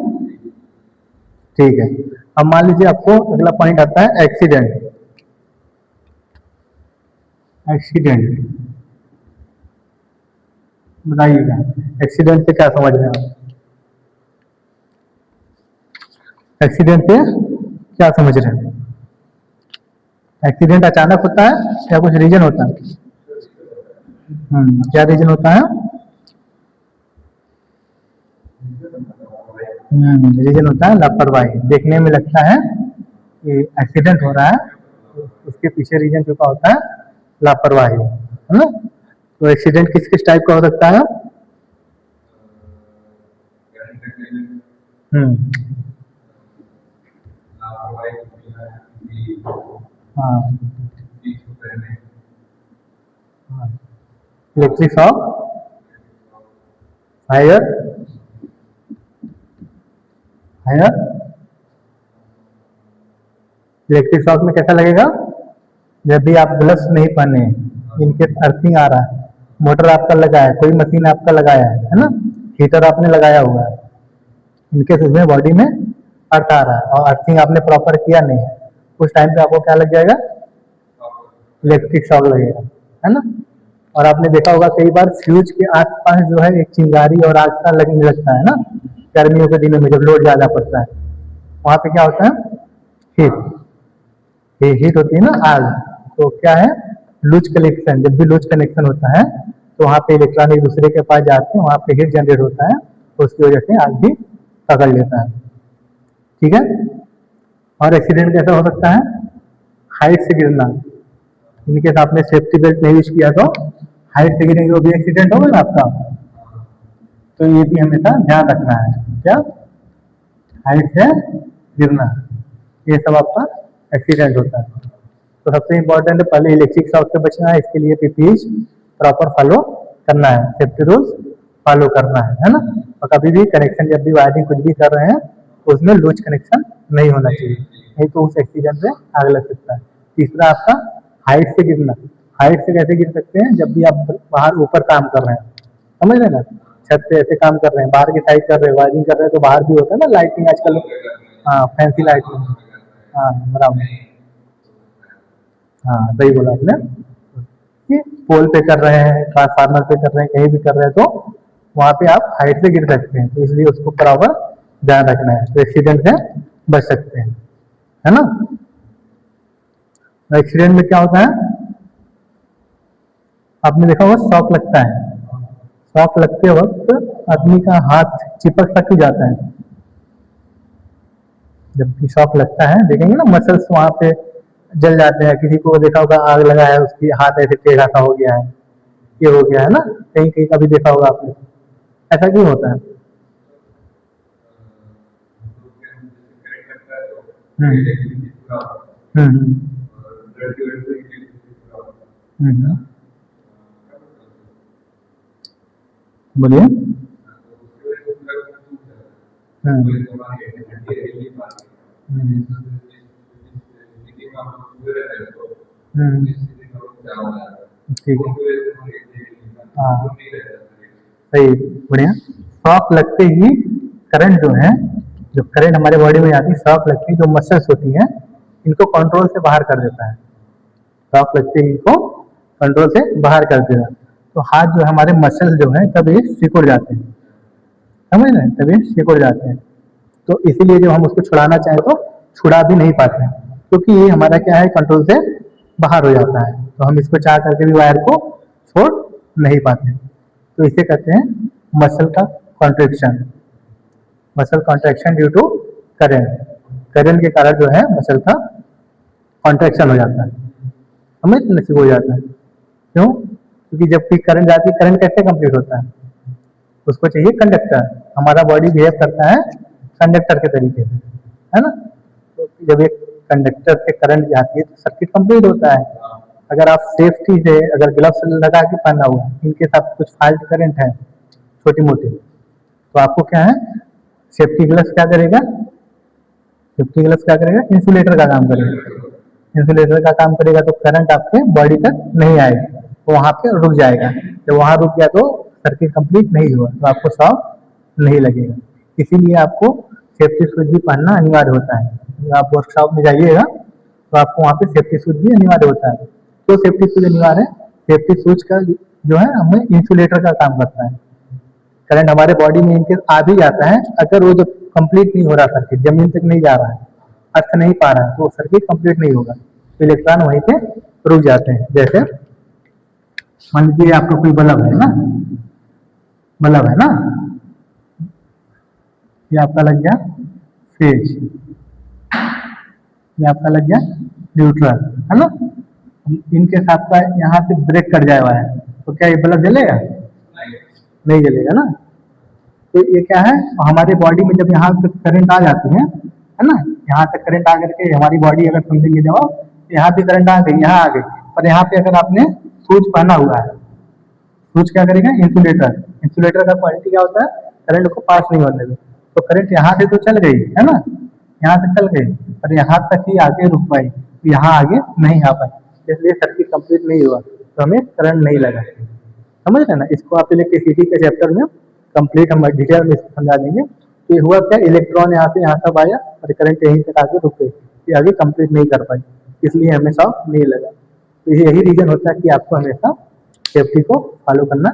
ठीक है। अब मान लीजिए आपको अगला पॉइंट आता है एक्सीडेंट। एक्सीडेंट बताइएगा, एक्सीडेंट से क्या समझ रहे हैं आप? एक्सीडेंट से क्या समझ रहे हैं? एक्सीडेंट अचानक होता है या कुछ रीजन होता है? क्या रीजन होता है? रीजन होता है लापरवाही। देखने में लगता है कि एक्सीडेंट हो रहा है, तो उसके पीछे रीजन जो का होता है लापरवाही, है ना। तो एक्सीडेंट किस किस टाइप का हो सकता है? हाँ, electric shock, fire, fire. Electric shock में कैसा लगेगा? जब भी आप ग्लव्स नहीं पहने, इनके अर्थिंग आ रहा है, मोटर आपका लगा है, कोई मशीन आपका लगाया है ना, हीटर आपने लगाया हुआ है, इनके उसमें बॉडी में अर्थ आ रहा है और अर्थिंग आपने प्रॉपर किया नहीं है, उस टाइम पे आपको क्या लग जाएगा? इलेक्ट्रिक शॉक लगेगा, है ना। और आपने देखा होगा कई बार फ्यूज के आसपास जो है एक चिंगारी और आग का लगने लगता है ना, गर्मियों के दिनों में जब लोड ज्यादा पड़ता है, वहां पे क्या होता है? हीट, हीट होती है ना, आग। तो क्या है? लूज कनेक्शन, जब भी लूज कनेक्शन होता है तो वहाँ पे इलेक्ट्रॉन एक दूसरे के पास जाते हैं, वहाँ पे हीट जनरेट होता है, तो उसकी वजह से आग भी पकड़ लेता है, ठीक है। और एक्सीडेंट कैसा हो सकता है? हाइट से गिरना, इनकेस आपने सेफ्टी बेल्ट नहीं यूज किया तो हाइट से गिरेंगे, वो भी एक्सीडेंट होगा ना आपका। तो ये भी हमेशा ध्यान रखना है, क्या? हाइट से गिरना, ये सब आपका एक्सीडेंट होता है। तो सबसे इम्पोर्टेंट है पहले इलेक्ट्रिक शॉक से बचना है, इसके लिए पीपीई प्रॉपर फॉलो करना है, सेफ्टी रूल्स फॉलो करना है ना। और कभी भी कनेक्शन, जब भी वायरिंग कुछ भी कर रहे हैं तो उसमें लूज कनेक्शन नहीं होना चाहिए, नहीं तो उस एक्सीडेंट से आग लग सकता है। तीसरा आपका हाइट से गिरना। हाइट से कैसे गिर सकते हैं? जब भी आप बाहर ऊपर काम कर रहे हैं, समझ रहे ना, छत पे ऐसे काम कर रहे हैं, बाहर की साइड कर रहे हैं, वायरिंग कर रहे हैं, तो बाहर भी होता है ना लाइटिंग आजकल, हाँ फैंसी लाइटिंग, हाँ बराबर, हाँ सही बोला आपने कि पोल पे कर रहे हैं, ट्रांसफार्मर पे कर रहे हैं, कहीं भी कर रहे हैं, तो वहाँ पे आप हाइट से गिर सकते हैं, तो इसलिए उसको प्रॉपर ध्यान रखना है, तो एक्सीडेंट से बच सकते हैं, है ना। एक्सीडेंट में क्या होता है? आपने देखा होगा शॉक लगता है, शॉक लगते वक्त आदमी का हाथ चिपक तक ही जाता है, जब शॉक लगता है देखेंगे ना मसल्स वहां पे जल जाते हैं। किसी को देखा होगा आग लगा है, उसकी हाथ ऐसे टेढ़ा सा हो गया है, ये हो गया है ना, कहीं कहीं का भी देखा होगा आपने। ऐसा क्यों होता है? हम्म हम्म हम्म, बोलिए। हम्म हम्म हम्म, ठीक है, हाँ सही, बढ़िया। शॉक लगते ही करंट जो है, जो करंट हमारे बॉडी में आती है, शॉक लगती है, जो मसल्स होती हैं इनको कंट्रोल से बाहर कर देता है, शॉक लगते ही इनको कंट्रोल से बाहर कर देगा, तो हाथ जो है हमारे मसल्स जो है तब ये सिकुड़ जाते हैं, समझ रहे हैं, तब ये सिकुड़ जाते हैं। तो इसीलिए जब हम उसको छुड़ाना चाहें तो छुड़ा भी नहीं पाते हैं, क्योंकि ये हमारा क्या है, कंट्रोल से बाहर हो जाता है, तो हम इसको चाह करके भी वायर को छोड़ नहीं पाते। तो इसे कहते हैं मसल का contraction, muscle contraction due to current. Current के कारण जो है मसल का कॉन्ट्रैक्शन हो जाता है, समझ नसीब हो जाता है। क्यों? क्योंकि जब भी करंट जाती है, करंट कैसे कंप्लीट होता है, उसको चाहिए कंडक्टर। हमारा बॉडी बिहेव करता है कंडक्टर के तरीके से, है ना। तो जब एक कंडक्टर से करंट जाती है तो सर्किट कंप्लीट होता है। अगर आप सेफ्टी से अगर ग्लव्स लगा के पहना हुआ, इनके साथ कुछ फाल्ट करंट है छोटी मोटी, तो आपको क्या है, सेफ्टी ग्लव्स क्या करेगा, सेफ्टी ग्लव्स क्या करेगा, इंसुलेटर का काम करेगा। इंसुलेटर का काम करेगा तो करंट आपके बॉडी तक नहीं आएगा, तो वहां पे रुक जाएगा। जब वहां रुक गया तो सर्किट कंप्लीट नहीं हुआ, तो आपको शॉक नहीं लगेगा। इसीलिए आपको सेफ्टी शूज भी पहनना अनिवार्य होता है। जब आप वर्कशॉप में जाइएगा तो आपको वहाँ पे सेफ्टी शूज भी अनिवार्य होता है। तो सेफ्टी शूज अनिवार्य है, सेफ्टी शूज का जो है हमें इंसुलेटर का काम करता है। करंट हमारे बॉडी में इनके आ भी जाता है, अगर वो जब कंप्लीट नहीं हो रहा, सर्किट जमीन तक नहीं जा रहा है, अर्थ नहीं पा रहा है, तो सर्किट कंप्लीट नहीं होगा, तो इलेक्ट्रॉन वहीं पे रुक जाते हैं। जैसे मान लीजिए आपका कोई बल्ब है ना, बल्ब है ना, ये आपका लग गया फेज, ये आपका लग गया न्यूट्रल, है ना। इनके साथ का यहाँ से ब्रेक कर जाए हुआ है, तो क्या ये बल्ब जलेगा? नहीं जलेगा ना। तो ये क्या है, हमारे बॉडी में जब यहाँ तक करंट आ जाती है ना, यहाँ तक करंट आ करके हमारी बॉडी अगर समझेंगे जब यहाँ पे करंट आ गई, यहाँ आ गई, और यहाँ पे अगर आपने शूज पहना हुआ है, शूज क्या करेगा, इंसुलेटर। इंसुलेटर का क्वालिटी क्या होता है, करंट को पास नहीं होने दे। तो करंट यहाँ से तो चल गई है ना, यहाँ से चल गई, पर यहाँ तक ही आगे रुक पाई, यहाँ आगे नहीं आ पाई, इसलिए सर्किट कंप्लीट नहीं हुआ, तो हमें करंट नहीं लगा। समझ रहे ना। इसको आप इलेक्ट्रिसिटी के चैप्टर में कंप्लीट हम डिटेल में समझा देंगे। तो ये हुआ क्या, इलेक्ट्रॉन यहाँ से यहाँ तक आया और करंट यहीं तक आगे रुक गई, ये आगे कंप्लीट नहीं कर पाई, इसलिए हमें शॉक नहीं लगा। तो यही रीजन होता है कि आपको हमेशा सेफ्टी को फॉलो करना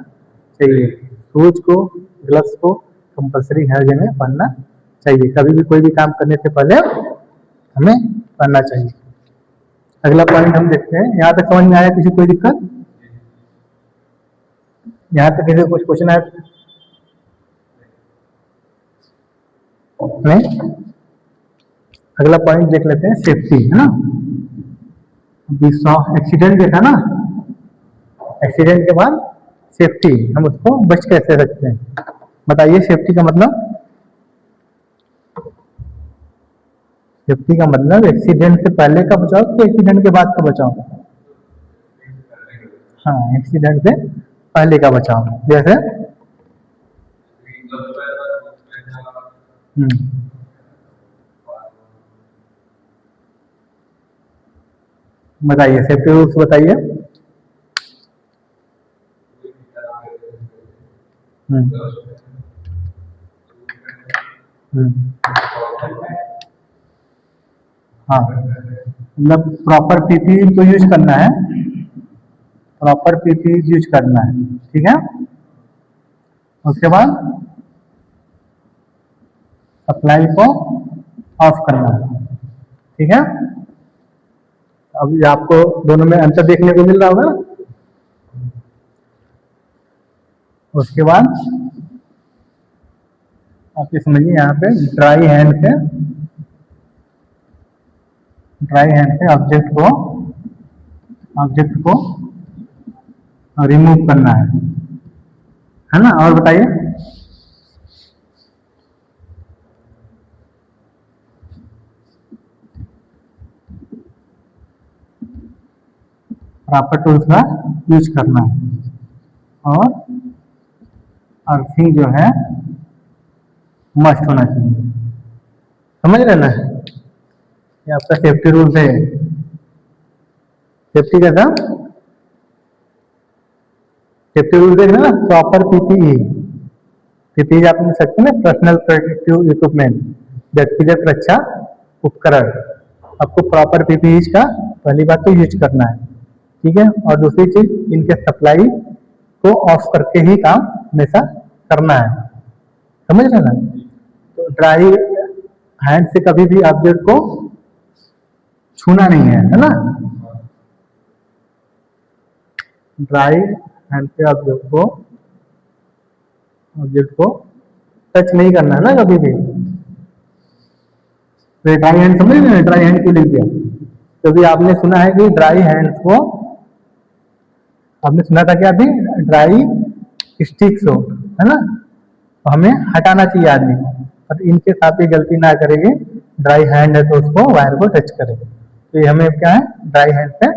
चाहिए। शूज को, ग्लव्स को कंपल्सरी हर जगह पहनना चाहिए। कभी भी कोई भी काम करने से पहले हमें पहनना चाहिए। अगला पॉइंट हम देखते हैं। यहाँ तक समझ में आया? किसी कोई दिक्कत? यहाँ तक किसी कुछ क्वेश्चन है? नहीं। अगला पॉइंट देख लेते हैं, सेफ्टी, है ना। एक्सीडेंट देखा ना, एक्सीडेंट के बाद सेफ्टी, हम उसको बच कैसे सकते हैं, बताइए। सेफ्टी का मतलब, सेफ्टी का मतलब एक्सीडेंट से पहले का बचाव कि एक्सीडेंट के बाद का बचाव? हाँ, एक्सीडेंट से पहले का बचाव। जैसे बताइए, सेफ्टी रूल्स बताइए। हाँ, मतलब प्रॉपर पीपी तो यूज करना है, प्रॉपर पीपी यूज करना है, ठीक है। उसके बाद सप्लाई को ऑफ करना है, ठीक है। अब आपको दोनों में अंतर देखने को मिल रहा होगा ना। उसके बाद आप ये समझिए, यहाँ पे ड्राई हैंड से ऑब्जेक्ट को रिमूव करना है ना। और बताइए। प्रॉपर टूल्स का यूज करना है, और अर्थिंग जो है मस्ट होना चाहिए। समझ रहे ना, ये आपका सेफ्टी रूल्स है। सेफ्टी का था, सेफ्टी रूल देखना ना, प्रॉपर पीपीई। पीपीई आप समझ सकते हैं ना, पर्सनल प्रोटेक्टिव इक्विपमेंट, व्यक्तिगत रक्षा उपकरण। आपको प्रॉपर पीपीई का पहली बात तो यूज करना है, ठीक है। और दूसरी चीज, इनके सप्लाई को ऑफ करके ही काम हमेशा करना है, समझ रहे ना। तो ड्राई हैंड से कभी भी ऑब्जेक्ट को छूना नहीं है ना। ड्राई हैंड से ऑब्जेक्ट को ऑब्जेक्ट को टच नहीं करना है ना कभी भी। तो ड्राई हैंड समझ रहे, ड्राई हैंड क्यों लिख दिया? क्योंकि आपने सुना है कि ड्राई हैंड को, आपने सुना था कि अभी ड्राई स्टिक्स हो, है ना, तो हमें हटाना चाहिए आदमी को। और इनके साथ ये गलती ना करेंगे, ड्राई हैंड है तो उसको वायर को टच करें। तो ये हमें क्या है, ड्राई हैंड से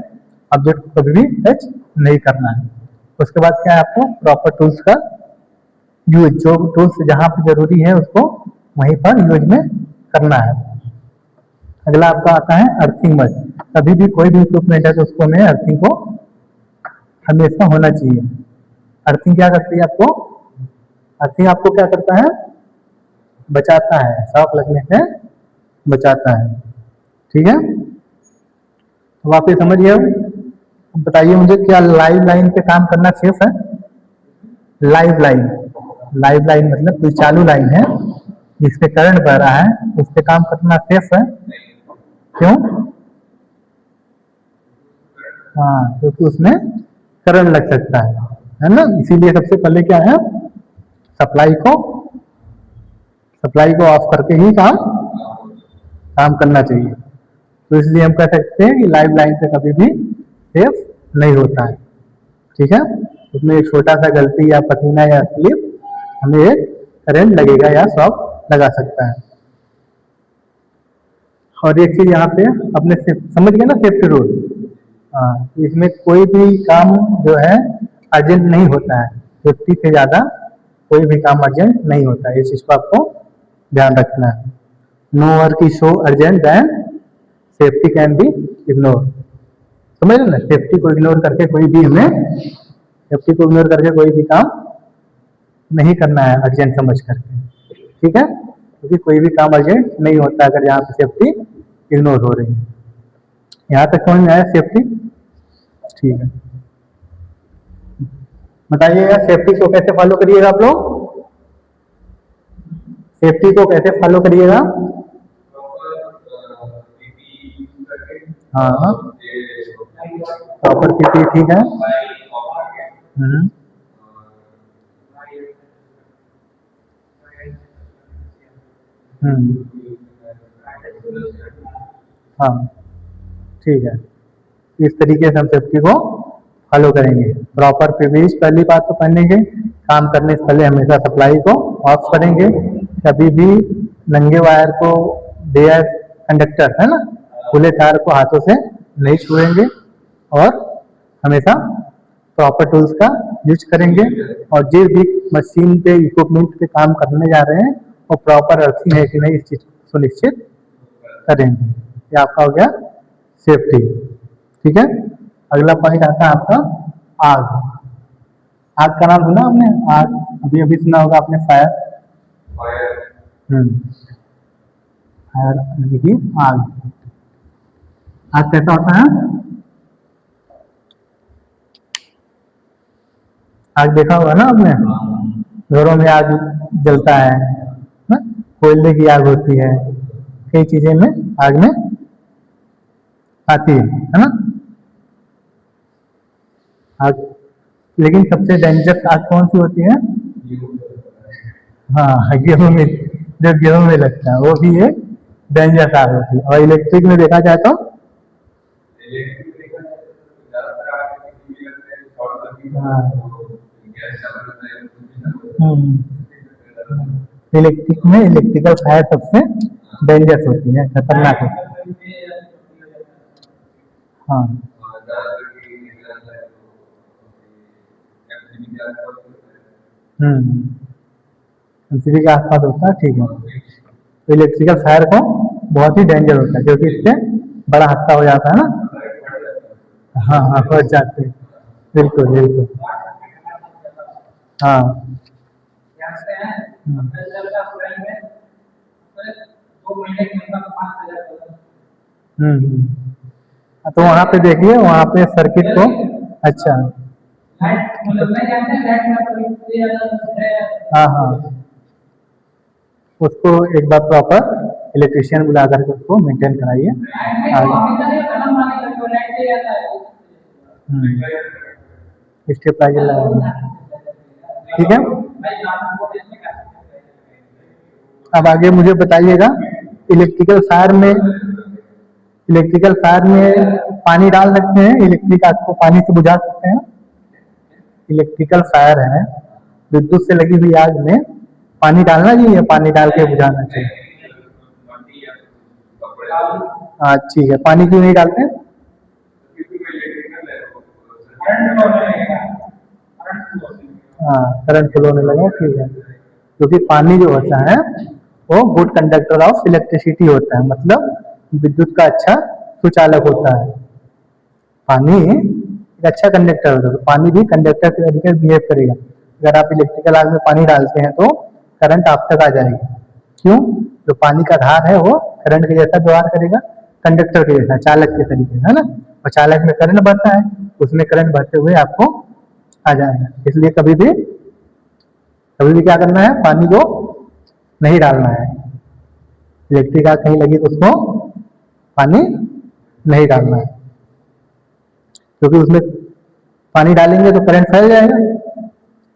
ऑब्जेक्ट को कभी भी टच नहीं करना है। उसके बाद क्या है, आपको प्रॉपर टूल्स का यूज, जो टूल्स जहाँ पे जरूरी है उसको वहीं पर यूज में करना है। अगला आपका आता है अर्थिंग मस्ट। कभी भी कोई भी इक्विपमेंट है तो उसको में अर्थिंग को हमेशा होना चाहिए। अर्थिंग क्या करती है आपको, अर्थिंग आपको क्या करता है, बचाता है, शॉक लगने से बचाता है। ठीक है, तो आप ये समझिए। अब बताइए मुझे, क्या लाइव लाइन पे काम करना सेफ है? लाइव लाइन, लाइव लाइन मतलब कोई चालू लाइन है जिसपे करंट बह रहा है, उस पे काम करना सेफ है? क्यों? हाँ, क्योंकि उसमें करंट लग सकता है ना। इसीलिए सबसे पहले क्या है, सप्लाई को ऑफ करके ही काम करना चाहिए। तो इसलिए हम कह सकते हैं कि लाइव लाइन पे कभी भी सेफ नहीं होता है। ठीक है, उसमें एक छोटा सा गलती या पसीना या स्लिप हमें एक करंट लगेगा या शॉक लगा सकता है। और एक चीज यहाँ पे अपने समझ गए ना, सेफ्टी रूल। हाँ, इसमें कोई भी काम जो है अर्जेंट नहीं होता है, सेफ्टी से ज्यादा कोई भी काम अर्जेंट नहीं होता है। इस चीज को आपको ध्यान रखना है। No work is so urgent then safety can be ignore. समझ रहे ना, सेफ्टी को इग्नोर करके कोई भी काम नहीं करना है अर्जेंट समझ करके। ठीक है, क्योंकि कोई भी काम अर्जेंट नहीं होता अगर यहाँ पे सेफ्टी इग्नोर हो रही है। यहाँ तक समझ में आया सेफ्टी? ठीक है, बताइएगा सेफ्टी को कैसे फॉलो करिएगा आप लोग? सेफ्टी को कैसे फॉलो करिएगा? हाँ, प्रॉपर पीपी, ठीक है। हाँ, ठीक है, इस तरीके से हम सेफ्टी को फॉलो करेंगे। प्रॉपर पीपीई, पहली बात तो पहनेंगे, काम करने से पहले हमेशा सप्लाई को ऑफ करेंगे। कभी भी नंगे वायर को, बेयर कंडक्टर है ना, खुले तार को हाथों से नहीं छुएंगे। और हमेशा प्रॉपर टूल्स का यूज करेंगे। और जिस भी मशीन पे, इक्विपमेंट पे काम करने जा रहे हैं वो प्रॉपर अर्थिंग है कि नहीं, इस चीज को सुनिश्चित करेंगे। ये आपका हो गया सेफ्टी। ठीक है, अगला पॉइंट आता है आपका आग। आग का नाम सुना आपने? आग अभी अभी सुना होगा आपने, फायर। फायर यानी कि आग। आग कैसा होता है? आग देखा होगा ना आपने, घरों में आग जलता है ना? कोयले की आग होती है, कई चीजें में आग में आती है ना आग। लेकिन सबसे डेंजरस आग कौन सी होती है? हाँ, गेहूं में, जो गेहूं में लगता है वो भी एक डेंजरस आग होती है। और इलेक्ट्रिक में देखा जाए तो हाँ, इलेक्ट्रिक में इलेक्ट्रिकल फायर सबसे डेंजरस होती है, खतरनाक होती है। हाँ, एमसीबी के आसपास होता है, ठीक है। तो इलेक्ट्रिकल फायर को बहुत ही डेंजर होता है, क्योंकि इससे बड़ा हादसा हो जाता है ना। हाँ हाँ, फट जाते हैं, बिल्कुल बिल्कुल। हाँ, तो वहाँ पे देखिए, वहाँ पे सर्किट को, अच्छा, हाँ हाँ, उसको एक बार प्रॉपर इलेक्ट्रिशियन बुला करके उसको मेंटेन कराइए। स्टेबलाइजर लगाइए, ठीक है। अब आगे मुझे बताइएगा, इलेक्ट्रिकल फायर में इलेक्ट्रिकल फायर में पानी डाल सकते हैं, इलेक्ट्रिक आग को पानी से बुझा सकते हैं। इलेक्ट्रिकल फायर है, विद्युत से लगी हुई आग में पानी डालना चाहिए, पानी डाल के बुझाना चाहिए। हाँ ठीक है, पानी क्यों नहीं डालते? हाँ, करंट फ्लो होने लगा, ठीक है। क्योंकि पानी जो होता है वो गुड कंडक्टर ऑफ इलेक्ट्रिसिटी होता है, मतलब विद्युत का अच्छा सुचालक होता है। पानी एक अच्छा कंडक्टर होता है, तो पानी भी कंडक्टर के तरीके से बिहेव करेगा। अगर आप इलेक्ट्रिकल आग में पानी डालते हैं तो करंट आप तक आ जाएगी। क्यों? जो पानी का धार है वो करंट के जैसा व्यवहार करेगा, कंडक्टर के जैसा, चालक के तरीके से, है ना। और चालक में करंट बढ़ता है, उसमें करंट बढ़ते हुए आपको आ जाएगा। इसलिए कभी भी क्या करना है, पानी को नहीं डालना है। इलेक्ट्रिक आग कहीं लगी तो उसको पानी नहीं डालना है, क्योंकि उसमें पानी डालेंगे तो करंट फैल जाएगा।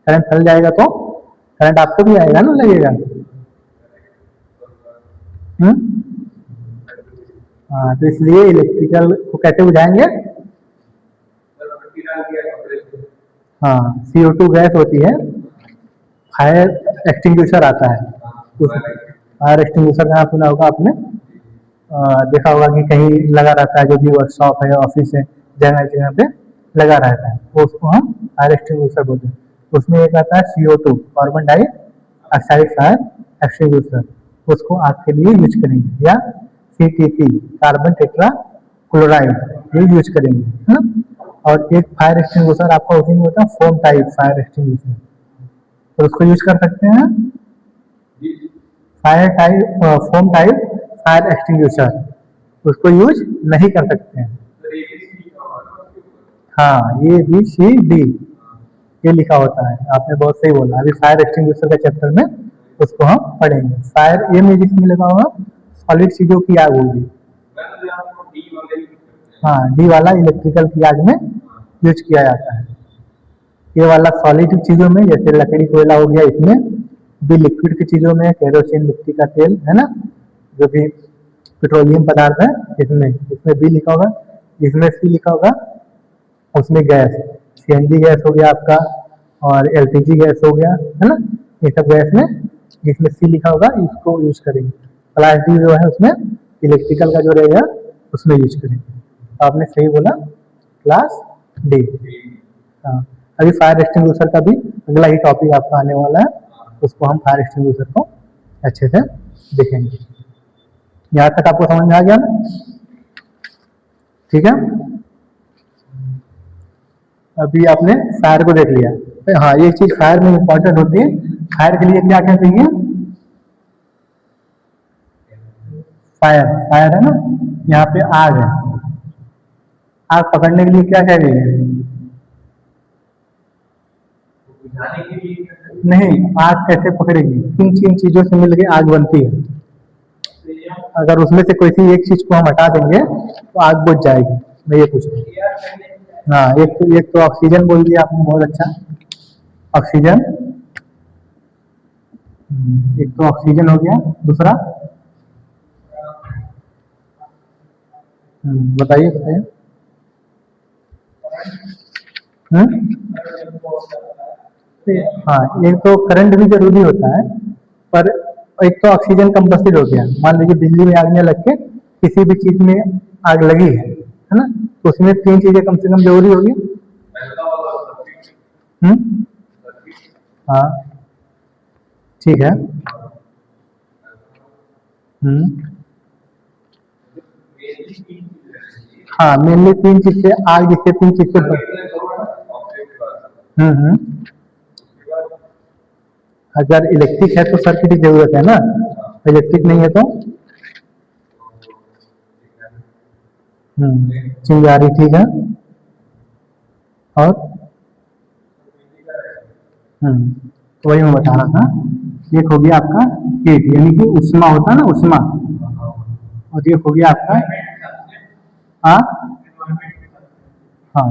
करंट फैल जाएगा तो करंट आपको भी आएगा ना, लगेगा। हाँ, तो इसलिए इलेक्ट्रिकल को कैसे बुझाएंगे? हाँ, CO2 गैस होती है, फायर एक्सटिंग्विशर आता है। उस फायर एक्सटिंग्विशर का सुना होगा आपने, देखा होगा कि कहीं लगा रहता है, जो भी वर्कशॉप है, ऑफिस है, जगह जगह पे लगा रहता है, तो उसको हम फायर एक्सटिंग्विशर बोलते हैं। उसमें एक आता है CO2, carbon dioxide fire extinguisher, उसको आग के लिए यूज करेंगे, या CTP, कार्बन टेट्रा क्लोराइड, ये यूज करेंगे, है ना। और एक फायर एक्सटिंग्विशर आपका उसी में होता है, फोम टाइप फायर एक्सटिंग्विशर, तो उसको यूज कर सकते हैं। फोम टाइप फायर एक्सटिंग्विशर, उसको यूज नहीं कर सकते हैं। हाँ, ABCD ये लिखा होता है, आपने बहुत सही बोला। अभी फायर एक्सटिंग्विशर के चैप्टर में उसको हम पढ़ेंगे। फायर ए में जिसमें लिखा होगा सॉलिड चीजों की आग होगी। हाँ, डी वाला इलेक्ट्रिकल की आग में यूज किया जाता है। ये वाला सॉलिड चीजों में, जैसे लकड़ी कोयला हो गया, इसमें भी लिक्विड की चीजों में केरोसिन, मिट्टी का तेल, है ना, जो भी पेट्रोलियम पदार्थ है, इसमें बी लिखा होगा, इसमें सी लिखा होगा, उसमें गैस, CNG गैस हो गया आपका, और LPG गैस हो गया, है ना। ये सब गैस में जिसमें सी लिखा होगा इसको यूज करेंगे। क्लास डी जो है उसमें इलेक्ट्रिकल का जो रहेगा उसमें यूज करेंगे। तो आपने सही बोला, क्लास डी। हाँ, अभी फायर एक्सटिंग्विशर का भी अगला ही टॉपिक आपका आने वाला है, उसको हम फायर एक्सटिंग्विशर को अच्छे से देखेंगे। यहाँ तक आपको समझ में आ गया ना? ठीक है, अभी आपने फायर को देख लिया। हाँ, ये चीज फायर में इंपॉर्टेंट होती है। फायर के लिए क्या क्या चाहिए? फायर है ना, यहाँ पे आग है, आग पकड़ने के लिए क्या चाहिए? नहीं, आग कैसे पकड़ेगी? किन किन चीजों से मिलकर आग बनती है? अगर उसमें से कोई सी एक चीज को हम हटा देंगे तो आग बुझ जाएगी। मैं ये पूछ रहा हूँ। हाँ, एक तो ऑक्सीजन बोल दिया आपने, बहुत अच्छा, ऑक्सीजन। एक तो ऑक्सीजन हो गया, दूसरा बताइए बताइए। हाँ, एक तो करंट भी जरूरी होता है, पर एक तो ऑक्सीजन कंबस्टेड हो गया। मान लीजिए बिजली में आग में लग के किसी भी चीज में आग लगी है ना, तो उसमें 3 चीजें कम से कम जरूरी होगी। हाँ, ठीक है। हाँ, मेनली 3 चीज से आग, जिससे 3 चीज से हम्म। अगर इलेक्ट्रिक है तो सर्किट की जरूरत है ना, इलेक्ट्रिक नहीं है तो चिंगारी, ठीक है। और तो वही मैं बता रहा था, एक हो गया आपका हीट, यानी कि उष्मा होता है ना, उष्मा, और एक हो गया आपका हाँ हाँ।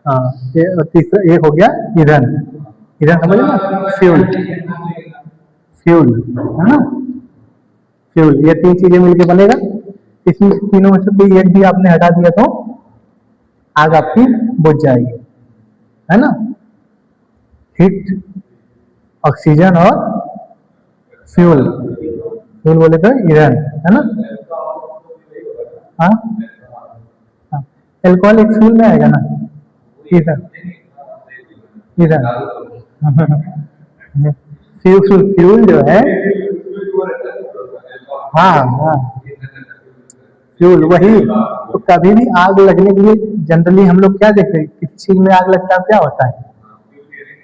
हाँ, ये और तीसरा एक हो गया ईंधन। ईंधन समझ ना, फ्यूल, फ्यूल है ना, फ्यूल, ये तीन चीजें मिलके बनेगा। इसमें तीनों में से कोई एक भी आपने हटा दिया तो आग आपकी बुझ जाएगी, है ना। हीट, ऑक्सीजन और फ्यूल, फ्यूल बोले तो ईंधन, है ना। हाँ हाँ, एल्कोहल एक फ्यूल में आएगा ना, ईंधन, ईंधन। फ्यूल, फ्यूल जो है, हाँ हाँ, फ्यूल वही। तो कभी भी आग लगने के लिए जनरली हम लोग क्या देखते हैं, किस चीज में आग लगता है, क्या होता है,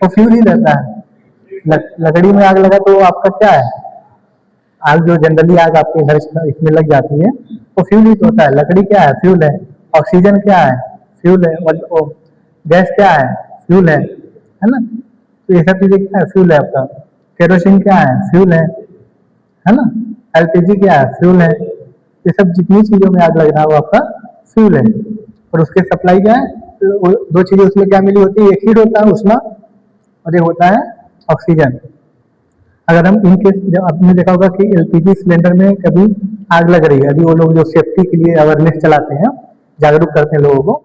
वो फ्यूल ही रहता है। लकड़ी में आग लगा तो आपका क्या है, आग जो जनरली आग आपके घर इसमें लग जाती है वो फ्यूल ही तो होता है। लकड़ी क्या है, फ्यूल है। ऑक्सीजन क्या है, फ्यूल है। और गैस क्या है, फ्यूल है ना। तो ये सब चीजें क्या है, फ्यूल है आपका। केरोसिन क्या है, फ्यूल है ना। एलपीजी क्या है, फ्यूल है। ये सब जितनी चीजों में आग लग रहा है वो आपका फ्यूल है। और उसके सप्लाई क्या है, तो दो चीजें उसमें क्या मिली होती है, एक हीट होता है उसमें और एक होता है ऑक्सीजन। अगर हम इनकेस, जब आपने देखा होगा कि एलपीजी सिलेंडर में कभी आग लग रही है, अभी वो लोग जो सेफ्टी के लिए अवेयरनेस चलाते हैं, जागरूक करते हैं लोगों को,